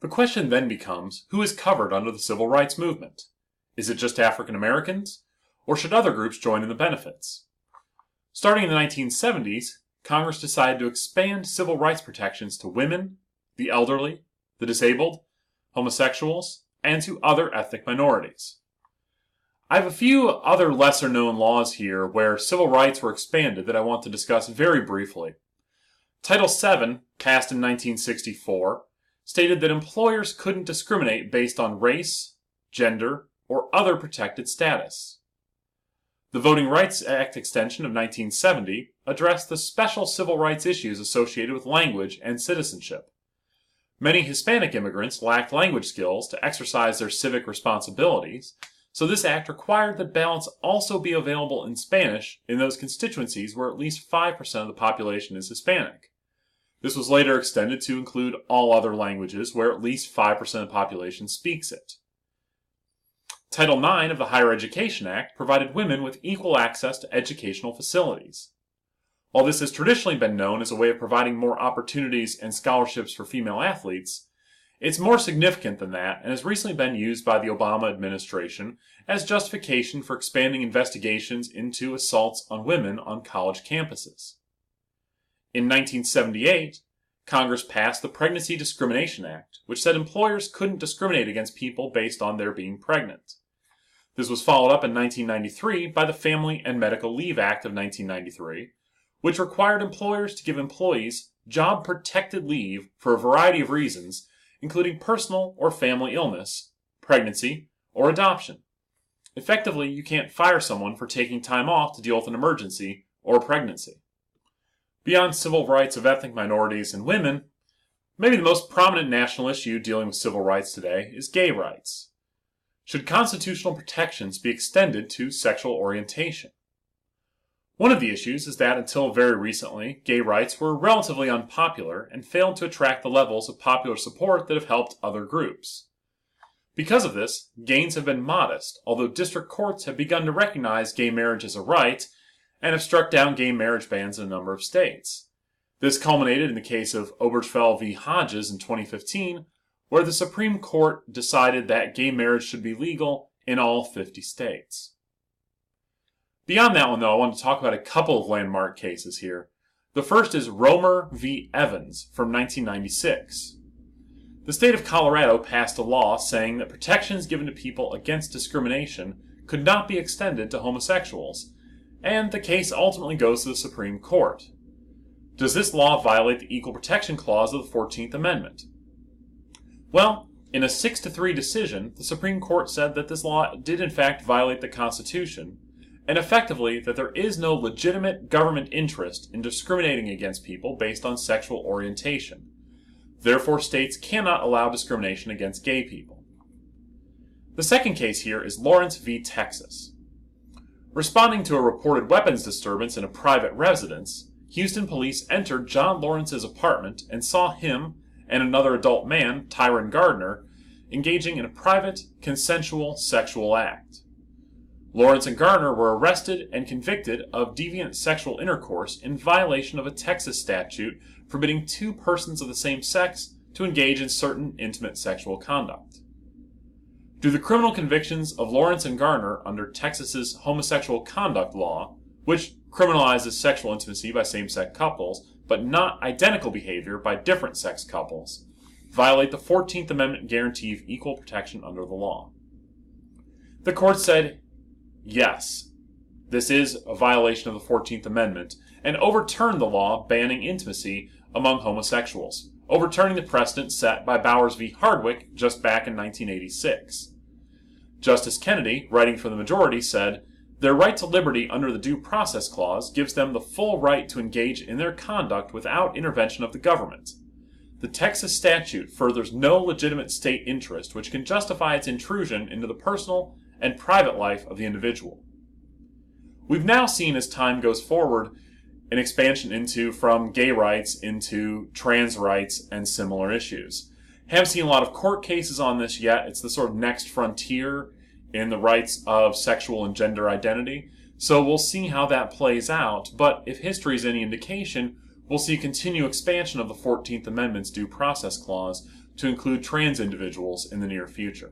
The question then becomes, who is covered under the civil rights movement? Is it just African Americans, or should other groups join in the benefits? Starting in the 1970s, Congress decided to expand civil rights protections to women, the elderly, the disabled, homosexuals, and to other ethnic minorities. I have a few other lesser-known laws here where civil rights were expanded that I want to discuss very briefly. Title VII, passed in 1964, stated that employers couldn't discriminate based on race, gender, or other protected status. The Voting Rights Act extension of 1970 addressed the special civil rights issues associated with language and citizenship. Many Hispanic immigrants lacked language skills to exercise their civic responsibilities, so this act required that ballots also be available in Spanish in those constituencies where at least 5% of the population is Hispanic. This was later extended to include all other languages where at least 5% of the population speaks it. Title IX of the Higher Education Act provided women with equal access to educational facilities. While this has traditionally been known as a way of providing more opportunities and scholarships for female athletes, it's more significant than that and has recently been used by the Obama administration as justification for expanding investigations into assaults on women on college campuses. In 1978, Congress passed the Pregnancy Discrimination Act, which said employers couldn't discriminate against people based on their being pregnant. This was followed up in 1993 by the Family and Medical Leave Act of 1993, which required employers to give employees job-protected leave for a variety of reasons, including personal or family illness, pregnancy, or adoption. Effectively, you can't fire someone for taking time off to deal with an emergency or pregnancy. Beyond civil rights of ethnic minorities and women, maybe the most prominent national issue dealing with civil rights today is gay rights. Should constitutional protections be extended to sexual orientation? One of the issues is that until very recently, gay rights were relatively unpopular and failed to attract the levels of popular support that have helped other groups. Because of this, gains have been modest, although district courts have begun to recognize gay marriage as a right and have struck down gay marriage bans in a number of states. This culminated in the case of Obergefell v. Hodges in 2015, where the Supreme Court decided that gay marriage should be legal in all 50 states. Beyond that one, though, I want to talk about a couple of landmark cases here. The first is Romer v. Evans from 1996. The state of Colorado passed a law saying that protections given to people against discrimination could not be extended to homosexuals, and the case ultimately goes to the Supreme Court. Does this law violate the Equal Protection Clause of the 14th Amendment? Well, in a 6-3 decision, the Supreme Court said that this law did in fact violate the Constitution, and effectively that there is no legitimate government interest in discriminating against people based on sexual orientation. Therefore, states cannot allow discrimination against gay people. The second case here is Lawrence v. Texas. Responding to a reported weapons disturbance in a private residence, Houston police entered John Lawrence's apartment and saw him and another adult man, Tyron Gardner, engaging in a private, consensual sexual act. Lawrence and Gardner were arrested and convicted of deviant sexual intercourse in violation of a Texas statute forbidding two persons of the same sex to engage in certain intimate sexual conduct. Do the criminal convictions of Lawrence and Gardner under Texas's homosexual conduct law, which criminalizes sexual intimacy by same-sex couples, but not identical behavior by different-sex couples, violate the 14th Amendment guarantee of equal protection under the law? The court said, yes, this is a violation of the 14th Amendment, and overturned the law banning intimacy among homosexuals, overturning the precedent set by Bowers v. Hardwick just back in 1986. Justice Kennedy, writing for the majority, said, "Their right to liberty under the Due Process Clause gives them the full right to engage in their conduct without intervention of the government. The Texas statute furthers no legitimate state interest which can justify its intrusion into the personal and private life of the individual." We've now seen, as time goes forward, an expansion from gay rights into trans rights and similar issues. Haven't seen a lot of court cases on this yet. It's the sort of next frontier in the rights of sexual and gender identity. So we'll see how that plays out. But if history is any indication, we'll see continued expansion of the 14th Amendment's Due Process Clause to include trans individuals in the near future.